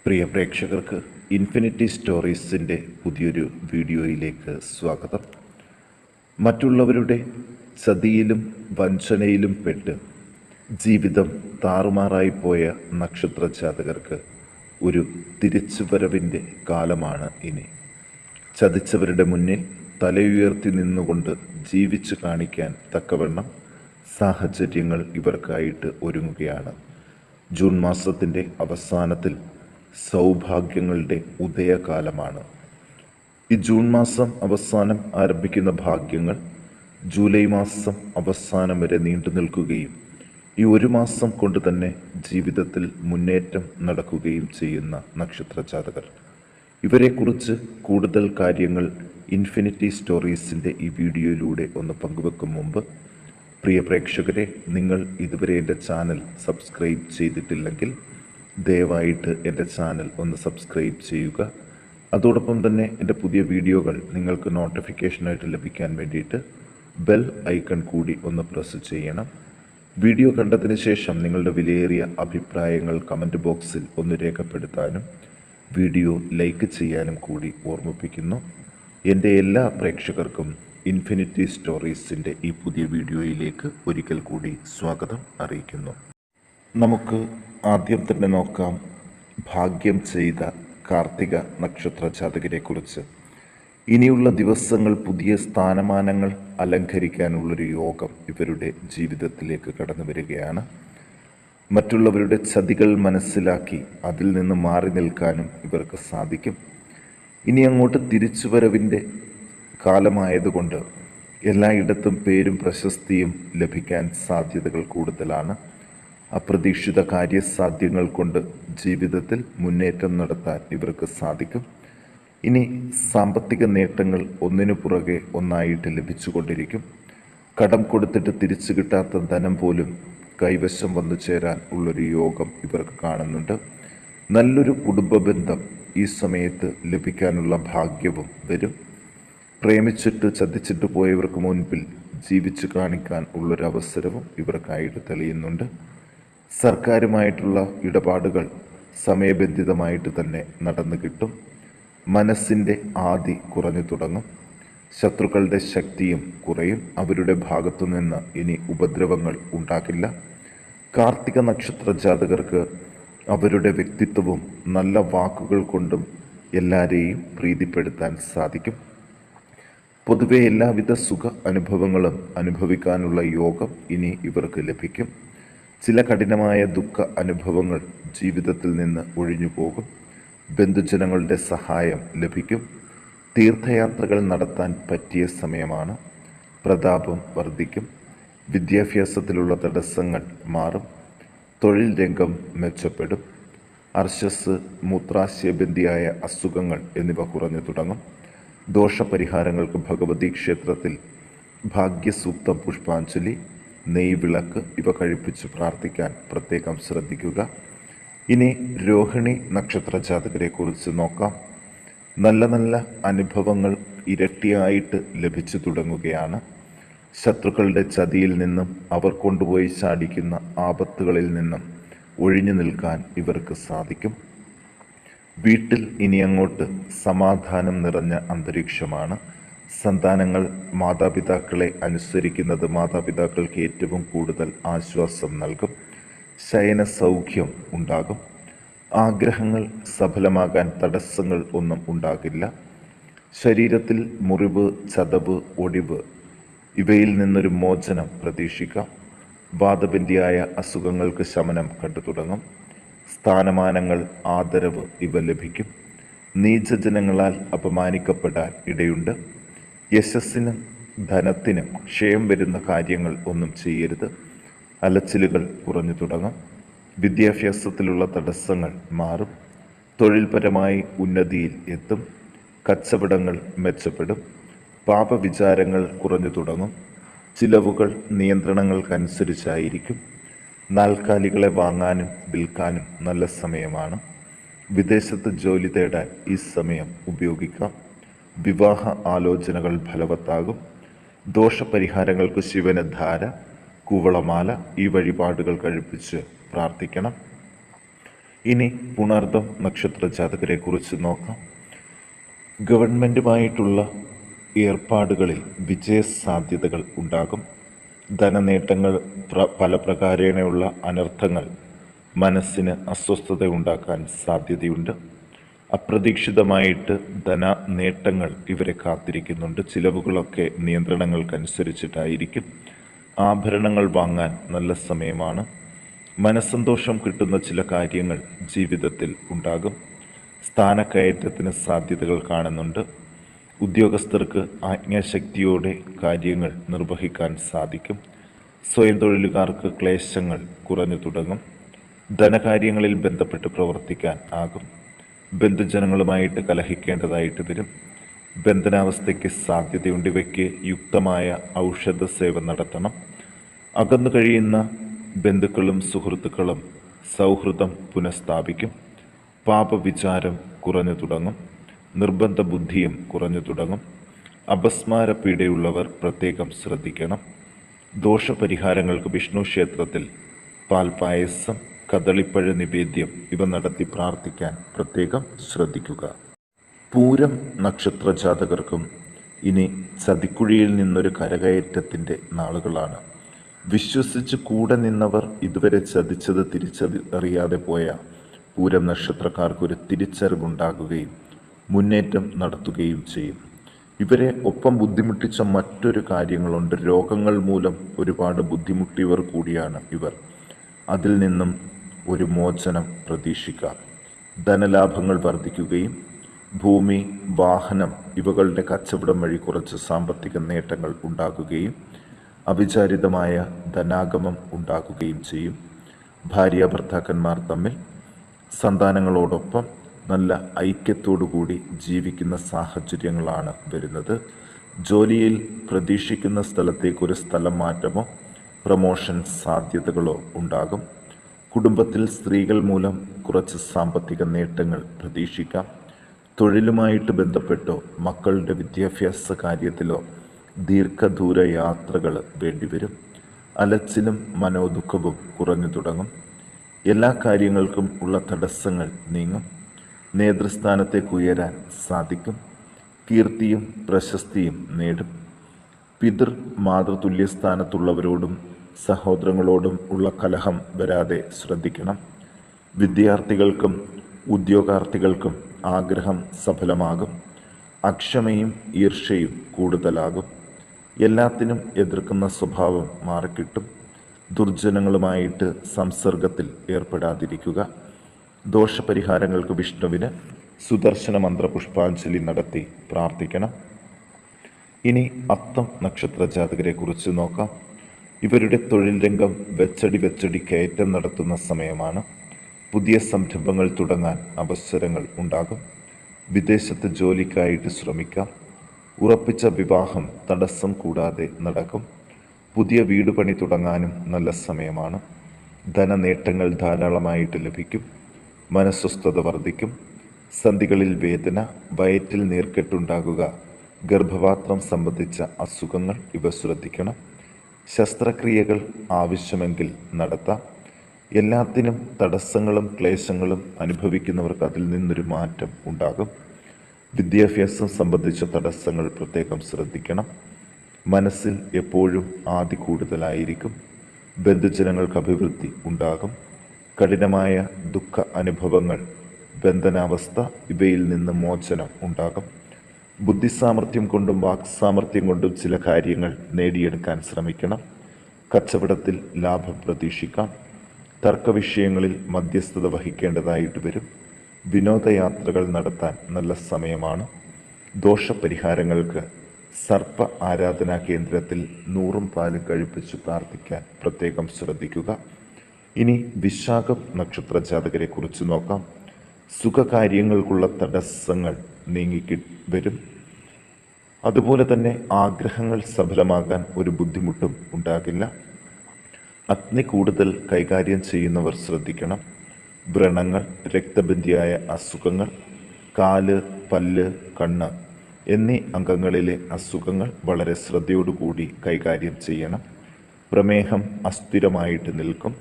പ്രിയ പ്രേക്ഷകർക്ക് ഇൻഫിനിറ്റി സ്റ്റോറീസിൻ്റെ പുതിയൊരു വീഡിയോയിലേക്ക് സ്വാഗതം. മറ്റുള്ളവരുടെ ചതിയിലും വഞ്ചനയിലും പെട്ട് ജീവിതം താറുമാറായിപ്പോയ നക്ഷത്രജാതകർക്ക് ഒരു തിരിച്ചുവരവിൻ്റെ കാലമാണ് ഇനി. ചതിച്ചവരുടെ മുന്നിൽ തലയുയർത്തി നിന്നുകൊണ്ട് ജീവിച്ചു കാണിക്കാൻ തക്കവണ്ണം സാഹചര്യങ്ങൾ ഇവർക്കായിട്ട് ഒരുങ്ങുകയാണ്. ജൂൺ മാസത്തിൻ്റെ അവസാനത്തിൽ സൗഭാഗ്യങ്ങളുടെ ഉദയകാലമാണ്. ഈ ജൂൺ മാസം അവസാനം ആരംഭിക്കുന്ന ഭാഗ്യങ്ങൾ ജൂലൈ മാസം അവസാനം വരെ നീണ്ടു നിൽക്കുകയും ഈ ഒരു മാസം കൊണ്ട് തന്നെ ജീവിതത്തിൽ മുന്നേറ്റം നടക്കുകയും ചെയ്യുന്ന നക്ഷത്രജാതകർ. ഇവരെക്കുറിച്ച് കൂടുതൽ കാര്യങ്ങൾ ഇൻഫിനിറ്റി സ്റ്റോറീസിൻ്റെ ഈ വീഡിയോയിലൂടെ ഒന്ന് പങ്കുവെക്കും മുമ്പ്, പ്രിയ പ്രേക്ഷകരെ, നിങ്ങൾ ഇതുവരെ എൻ്റെ ചാനൽ സബ്സ്ക്രൈബ് ചെയ്തിട്ടില്ലെങ്കിൽ ദയവായിട്ട് എൻ്റെ ചാനൽ ഒന്ന് സബ്സ്ക്രൈബ് ചെയ്യുക. അതോടൊപ്പം തന്നെ എൻ്റെ പുതിയ വീഡിയോകൾ നിങ്ങൾക്ക് നോട്ടിഫിക്കേഷനായിട്ട് ലഭിക്കാൻ വേണ്ടിയിട്ട് ബെൽ ഐക്കൺ കൂടി ഒന്ന് പ്രസ് ചെയ്യണം. വീഡിയോ കണ്ടതിന് ശേഷം നിങ്ങളുടെ വിലയേറിയ അഭിപ്രായങ്ങൾ കമൻറ്റ് ബോക്സിൽ ഒന്ന് രേഖപ്പെടുത്താനും വീഡിയോ ലൈക്ക് ചെയ്യാനും കൂടി ഓർമ്മിപ്പിക്കുന്നു. എൻ്റെ എല്ലാ പ്രേക്ഷകർക്കും ഇൻഫിനിറ്റി സ്റ്റോറീസിൻ്റെ ഈ പുതിയ വീഡിയോയിലേക്ക് ഒരിക്കൽ കൂടി സ്വാഗതം അറിയിക്കുന്നു. നമുക്ക് ആദ്യം തന്നെ നോക്കാം ഭാഗ്യം ചെയ്ത കാർത്തിക നക്ഷത്ര ജാതകരെക്കുറിച്ച്. ഇനിയുള്ള ദിവസങ്ങൾ പുതിയ സ്ഥാനമാനങ്ങൾ അലങ്കരിക്കാനുള്ളൊരു യോഗം ഇവരുടെ ജീവിതത്തിലേക്ക് കടന്നു വരികയാണ്. മറ്റുള്ളവരുടെ ചതികൾ മനസ്സിലാക്കി അതിൽ നിന്ന് മാറി നിൽക്കാനും ഇവർക്ക് സാധിക്കും. ഇനി അങ്ങോട്ട് തിരിച്ചുവരവിൻ്റെ കാലമായതുകൊണ്ട് എല്ലായിടത്തും പേരും പ്രശസ്തിയും ലഭിക്കാൻ സാധ്യതകൾ കൂടുതലാണ്. അപ്രതീക്ഷിത കാര്യസാധ്യങ്ങൾ കൊണ്ട് ജീവിതത്തിൽ മുന്നേറ്റം നടത്താൻ ഇവർക്ക് സാധിക്കും. ഇനി സാമ്പത്തിക നേട്ടങ്ങൾ ഒന്നിനു പുറകെ ഒന്നായിട്ട് ലഭിച്ചുകൊണ്ടിരിക്കും. കടം കൊടുത്തിട്ട് തിരിച്ചു കിട്ടാത്ത ധനം പോലും കൈവശം വന്നു ചേരാൻ ഉള്ളൊരു യോഗം ഇവർക്ക് കാണുന്നുണ്ട്. നല്ലൊരു കുടുംബ ബന്ധം ഈ സമയത്ത് ലഭിക്കാനുള്ള ഭാഗ്യവും വരും. പ്രേമിച്ചിട്ട് ചതിച്ചിട്ട് പോയവർക്ക് മുൻപിൽ ജീവിച്ചു കാണിക്കാൻ ഉള്ളൊരവസരവും ഇവർക്കായിട്ട് തെളിയുന്നുണ്ട്. സർക്കാരുമായിട്ടുള്ള ഇടപാടുകൾ സമയബന്ധിതമായിട്ട് തന്നെ നടന്നു കിട്ടും. മനസ്സിൻ്റെ ആദി കുറഞ്ഞു തുടങ്ങും. ശത്രുക്കളുടെ ശക്തിയും കുറയും. അവരുടെ ഭാഗത്തു നിന്ന് ഇനി ഉപദ്രവങ്ങൾ ഉണ്ടാകില്ല. കാർത്തിക നക്ഷത്ര ജാതകർക്ക് അവരുടെ വ്യക്തിത്വവും നല്ല വാക്കുകൾ കൊണ്ടും എല്ലാവരെയും പ്രീതിപ്പെടുത്താൻ സാധിക്കും. പൊതുവെ എല്ലാവിധ സുഖ അനുഭവങ്ങളും അനുഭവിക്കാനുള്ള യോഗം ഇനി ഇവർക്ക് ലഭിക്കും. ചില കഠിനമായ ദുഃഖ അനുഭവങ്ങൾ ജീവിതത്തിൽ നിന്ന് ഒഴിഞ്ഞു പോകും. ബന്ധുജനങ്ങളുടെ സഹായം ലഭിക്കും. തീർത്ഥയാത്രകൾ നടത്താൻ പറ്റിയ സമയമാണ്. പ്രതാപം വർദ്ധിക്കും. വിദ്യാഭ്യാസത്തിലുള്ള തടസ്സങ്ങൾ മാറും. തൊഴിൽ രംഗം മെച്ചപ്പെടും. അർശസ്, മൂത്രാശയബന്ധിയായ അസുഖങ്ങൾ എന്നിവ കുറഞ്ഞു തുടങ്ങും. ദോഷപരിഹാരങ്ങൾക്ക് ഭഗവതി ക്ഷേത്രത്തിൽ ഭാഗ്യസൂക്തം, പുഷ്പാഞ്ജലി, നെയ്വിളക്ക് ഇവ കഴിപ്പിച്ച് പ്രാർത്ഥിക്കാൻ പ്രത്യേകം ശ്രദ്ധിക്കുക. ഇനി രോഹിണി നക്ഷത്ര ജാതകരെക്കുറിച്ച് നോക്കാം. നല്ല നല്ല അനുഭവങ്ങൾ ഇരട്ടിയായിട്ട് ലഭിച്ചു തുടങ്ങുകയാണ്. ശത്രുക്കളുടെ ചതിയിൽ നിന്നും അവർ കൊണ്ടുപോയി ചാടിക്കുന്ന ആപത്തുകളിൽ നിന്നും ഒഴിഞ്ഞു നിൽക്കാൻ ഇവർക്ക് സാധിക്കും. വീട്ടിൽ ഇനി അങ്ങോട്ട് സമാധാനം നിറഞ്ഞ അന്തരീക്ഷമാണ്. സന്താനങ്ങൾ മാതാപിതാക്കളെ അനുസരിക്കുന്നത് മാതാപിതാക്കൾക്ക് ഏറ്റവും കൂടുതൽ ആശ്വാസം നൽകും. ശയന സൗഖ്യം ഉണ്ടാകും. ആഗ്രഹങ്ങൾ സഫലമാകാൻ തടസ്സങ്ങൾ ഒന്നും ഉണ്ടാകില്ല. ശരീരത്തിൽ മുറിവ്, ചതവ്, ഒടിവ് ഇവയിൽ നിന്നൊരു മോചനം പ്രതീക്ഷിക്കാം. വാദബന്ധിയായ അസുഖങ്ങൾക്ക് ശമനം കണ്ടു തുടങ്ങും. സ്ഥാനമാനങ്ങൾ, ആദരവ് ഇവ ലഭിക്കും. നീചജനങ്ങളാൽ അപമാനിക്കപ്പെടാൻ ഇടയുണ്ട്. യശസ്സിനും ധനത്തിനും ക്ഷയം വരുന്ന കാര്യങ്ങൾ ഒന്നും ചെയ്യരുത്. അലച്ചിലുകൾ കുറഞ്ഞു തുടങ്ങും. വിദ്യാഭ്യാസത്തിലുള്ള തടസ്സങ്ങൾ മാറും. തൊഴിൽപരമായി ഉന്നതിയിൽ എത്തും. കച്ചവടങ്ങൾ മെച്ചപ്പെടും. പാപവിചാരങ്ങൾ കുറഞ്ഞു തുടങ്ങും. ചിലവുകൾ നിയന്ത്രണങ്ങൾക്കനുസരിച്ചായിരിക്കും. നാൽക്കാലികളെ വാങ്ങാനും വിൽക്കാനും നല്ല സമയമാണ്. വിദേശത്ത് ജോലി തേടാൻ ഈ സമയം ഉപയോഗിക്കാം. വിവാഹ ആലോചനകൾ ഫലവത്താകും. ദോഷപരിഹാരങ്ങൾക്ക് ശിവനധാര, കൂവളമാല ഈ വഴിപാടുകൾ കഴിപ്പിച്ച് പ്രാർത്ഥിക്കണം. ഇനി പുണർദം നക്ഷത്ര ജാതകരെ കുറിച്ച് നോക്കാം. ഗവൺമെൻറ്റുമായിട്ടുള്ള ഏർപ്പാടുകളിൽ വിജയസാധ്യതകൾ ഉണ്ടാകും. ധനനേട്ടങ്ങൾ, പല പ്രകാരേണയുള്ള അനർത്ഥങ്ങൾ മനസ്സിന് അസ്വസ്ഥത ഉണ്ടാക്കാൻ സാധ്യതയുണ്ട്. അപ്രതീക്ഷിതമായിട്ട് ധനനേട്ടങ്ങൾ ഇവരെ കാത്തിരിക്കുന്നുണ്ട്. ചിലവുകളൊക്കെ നിയന്ത്രണങ്ങൾക്കനുസരിച്ചിട്ടായിരിക്കും. ആഭരണങ്ങൾ വാങ്ങാൻ നല്ല സമയമാണ്. മനസ്സന്തോഷം കിട്ടുന്ന ചില കാര്യങ്ങൾ ജീവിതത്തിൽ ഉണ്ടാകും. സ്ഥാനക്കയറ്റത്തിന് സാധ്യതകൾ കാണുന്നുണ്ട്. ഉദ്യോഗസ്ഥർക്ക് ആജ്ഞാശക്തിയോടെ കാര്യങ്ങൾ നിർവഹിക്കാൻ സാധിക്കും. സ്വയം തൊഴിലുകാർക്ക് ക്ലേശങ്ങൾ കുറഞ്ഞു തുടങ്ങും. ധനകാര്യങ്ങളിൽ ബന്ധപ്പെട്ട് പ്രവർത്തിക്കാൻ ആകും. ബന്ധുജനങ്ങളുമായിട്ട് കലഹിക്കേണ്ടതായിട്ട് വരും. ബന്ധനാവസ്ഥയ്ക്ക് സാധ്യതയുണ്ട്. ഇവയ്ക്ക് യുക്തമായ ഔഷധ സേവ നടത്തണം. അകന്നു കഴിയുന്ന ബന്ധുക്കളും സുഹൃത്തുക്കളും സൗഹൃദം പുനഃസ്ഥാപിക്കും. പാപവിചാരം കുറഞ്ഞു തുടങ്ങും. നിർബന്ധ ബുദ്ധിയും കുറഞ്ഞു തുടങ്ങും. അപസ്മാര പീഡയുള്ളവർ പ്രത്യേകം ശ്രദ്ധിക്കണം. ദോഷപരിഹാരങ്ങൾക്ക് വിഷ്ണു ക്ഷേത്രത്തിൽ പാൽപായസം, കദളിപ്പഴ നിവേദ്യം ഇവ നടത്തി പ്രാർത്ഥിക്കാൻ പ്രത്യേകം ശ്രദ്ധിക്കുക. പൂരം നക്ഷത്ര ജാതകർക്കും ഇനി ചതിക്കുഴിയിൽ നിന്നൊരു കരകയറ്റത്തിൻ്റെ നാളുകളാണ്. വിശ്വസിച്ച് കൂടെ നിന്നവർ ഇതുവരെ ചതിച്ചത് തിരിച്ചറിയാതെ പോയ പൂരം നക്ഷത്രക്കാർക്കൊരു തിരിച്ചറിവുണ്ടാകുകയും മുന്നേറ്റം നടത്തുകയും ചെയ്യും. ഇവരെ ഒപ്പം ബുദ്ധിമുട്ടിച്ച മറ്റൊരു കാര്യങ്ങളുണ്ട്. രോഗങ്ങൾ മൂലം ഒരുപാട് ബുദ്ധിമുട്ടിയവർ കൂടിയാണ് ഇവർ. അതിൽ നിന്നും ഒരു മോചനം പ്രതീക്ഷിക്കാം. ധനലാഭങ്ങൾ വർദ്ധിക്കുകയും ഭൂമി, വാഹനം ഇവകളുടെ കച്ചവടം വഴി കുറച്ച് സാമ്പത്തിക നേട്ടങ്ങൾ ഉണ്ടാകുകയും അവിചാരിതമായ ധനാഗമം ഉണ്ടാകുകയും ചെയ്യും. ഭാര്യ ഭർത്താക്കന്മാർ തമ്മിൽ സന്താനങ്ങളോടൊപ്പം നല്ല ഐക്യത്തോടുകൂടി ജീവിക്കുന്ന സാഹചര്യങ്ങളാണ് വരുന്നത്. ജോലിയിൽ പ്രതീക്ഷിക്കുന്ന സ്ഥലത്തേക്കൊരു സ്ഥലം മാറ്റമോ പ്രമോഷൻ സാധ്യതകളോ ഉണ്ടാകും. കുടുംബത്തിൽ സ്ത്രീകൾ മൂലം കുറച്ച് സാമ്പത്തിക നേട്ടങ്ങൾ പ്രതീക്ഷിക്കാം. തൊഴിലുമായിട്ട് ബന്ധപ്പെട്ടോ മക്കളുടെ വിദ്യാഭ്യാസ കാര്യത്തിലോ ദീർഘദൂര യാത്രകൾ വേണ്ടിവരും. അലച്ചിലും മനോദുഃഖവും കുറഞ്ഞു തുടങ്ങും. എല്ലാ കാര്യങ്ങൾക്കും ഉള്ള തടസ്സങ്ങൾ നീങ്ങും. നേതൃസ്ഥാനത്തേക്ക് ഉയരാൻ സാധിക്കും. കീർത്തിയും പ്രശസ്തിയും നേടും. പിതൃ മാതൃതുല്യസ്ഥാനത്തുള്ളവരോടും സഹോദരങ്ങളോടും ഉള്ള കലഹം വരാതെ ശ്രദ്ധിക്കണം. വിദ്യാർത്ഥികൾക്കും ഉദ്യോഗാർത്ഥികൾക്കും ആഗ്രഹം സഫലമാകും. അക്ഷമയും ഈർഷ്യയും കൂടുതലാകും. എല്ലാത്തിനും എതിർക്കുന്ന സ്വഭാവം മാറിക്കിട്ടും. ദുർജനങ്ങളുമായിട്ട് സംസർഗത്തിൽ ഏർപ്പെടാതിരിക്കുക. ദോഷപരിഹാരങ്ങൾക്ക് വിഷ്ണുവിന് സുദർശന മന്ത്ര പുഷ്പാഞ്ജലി നടത്തി പ്രാർത്ഥിക്കണം. ഇനി നക്ഷത്ര ജാതകരെ കുറിച്ച് നോക്കാം. ഇവരുടെ തൊഴിൽ രംഗം വെച്ചടി കയറ്റം നടത്തുന്ന സമയമാണ്. പുതിയ സംരംഭങ്ങൾ തുടങ്ങാൻ അവസരങ്ങൾ ഉണ്ടാകും. വിദേശത്ത് ജോലിക്കായിട്ട് ശ്രമിക്കാം. ഉറപ്പിച്ച വിവാഹം തടസ്സം കൂടാതെ നടക്കും. പുതിയ വീട് പണി തുടങ്ങാനും നല്ല സമയമാണ്. ധനനേട്ടങ്ങൾ ധാരാളമായിട്ട് ലഭിക്കും. മനസ്വസ്ഥത വർദ്ധിക്കും. സന്ധികളിൽ വേദന, വയറ്റിൽ നീർക്കെട്ടുണ്ടാകുക, ഗർഭപാത്രം സംബന്ധിച്ച അസുഖങ്ങൾ ഇവ ശ്രദ്ധിക്കണം. ശസ്ത്രക്രിയകൾ ആവശ്യമെങ്കിൽ നടത്താം. എല്ലാത്തിനും തടസ്സങ്ങളും ക്ലേശങ്ങളും അനുഭവിക്കുന്നവർക്ക് അതിൽ നിന്നൊരു മാറ്റം ഉണ്ടാകും. വിദ്യാഭ്യാസം സംബന്ധിച്ച തടസ്സങ്ങൾ പ്രത്യേകം ശ്രദ്ധിക്കണം. മനസ്സിൽ എപ്പോഴും ആദി കൂടുതലായിരിക്കും. ബന്ധുജനങ്ങൾക്ക് അഭിവൃദ്ധി ഉണ്ടാകും. കഠിനമായ ദുഃഖ അനുഭവങ്ങൾ, ബന്ധനാവസ്ഥ ഇവയിൽ നിന്ന് മോചനം ഉണ്ടാകും. ബുദ്ധിസാമർഥ്യം കൊണ്ടും വാക്സാമർഥ്യം കൊണ്ടും ചില കാര്യങ്ങൾ നേടിയെടുക്കാൻ ശ്രമിക്കണം. കച്ചവടത്തിൽ ലാഭം പ്രതീക്ഷിക്കാം. തർക്കവിഷയങ്ങളിൽ മധ്യസ്ഥത വഹിക്കേണ്ടതായിട്ട് വരും. വിനോദയാത്രകൾ നടത്താൻ നല്ല സമയമാണ്. ദോഷപരിഹാരങ്ങൾക്ക് സർപ്പ ആരാധനാ കേന്ദ്രത്തിൽ 100 പാലും കഴിപ്പിച്ച് പ്രാർത്ഥിക്കാൻ പ്രത്യേകം ശ്രദ്ധിക്കുക. ഇനി വിശാഖം നക്ഷത്ര ജാതകരെ കുറിച്ച് നോക്കാം. സുഖകാര്യങ്ങൾക്കുള്ള തടസ്സങ്ങൾ വരും. അതുപോലെ തന്നെ ആഗ്രഹങ്ങൾ സഫലമാകാൻ ഒരു ബുദ്ധിമുട്ടും ഉണ്ടാകില്ല. അഗ്നി കൂടുതൽ കൈകാര്യം ചെയ്യുന്നവർ ശ്രദ്ധിക്കണം. വ്രണങ്ങൾ, രക്തബന്ധിയായ അസുഖങ്ങൾ, കാല്, പല്ല്, കണ്ണ് എന്നീ അംഗങ്ങളിലെ അസുഖങ്ങൾ വളരെ ശ്രദ്ധയോടുകൂടി കൈകാര്യം ചെയ്യണം. പ്രമേഹം അസ്ഥിരമായിട്ട് നിൽക്കും.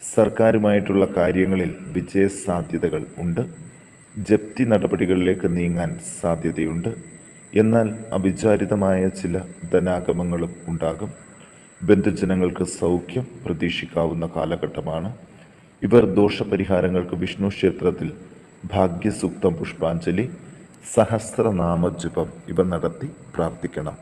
സർക്കാരുമായിട്ടുള്ള കാര്യങ്ങളിൽ വിജയസാധ്യതകൾ ഉണ്ട്. ജപ്തി നടപടികളിലേക്ക് നീങ്ങാൻ സാധ്യതയുണ്ട്. എന്നാൽ അവിചാരിതമായ ചില ധനാഗമങ്ങളും ഉണ്ടാകും. ബന്ധുജനങ്ങൾക്ക് സൗഖ്യം പ്രതീക്ഷിക്കാവുന്ന കാലഘട്ടമാണ്. ഇവർ ദോഷപരിഹാരങ്ങൾക്ക് വിഷ്ണു ക്ഷേത്രത്തിൽ ഭാഗ്യസൂക്തം, പുഷ്പാഞ്ജലി, സഹസ്രനാമജപം ഇവ നടത്തി പ്രാർത്ഥിക്കണം.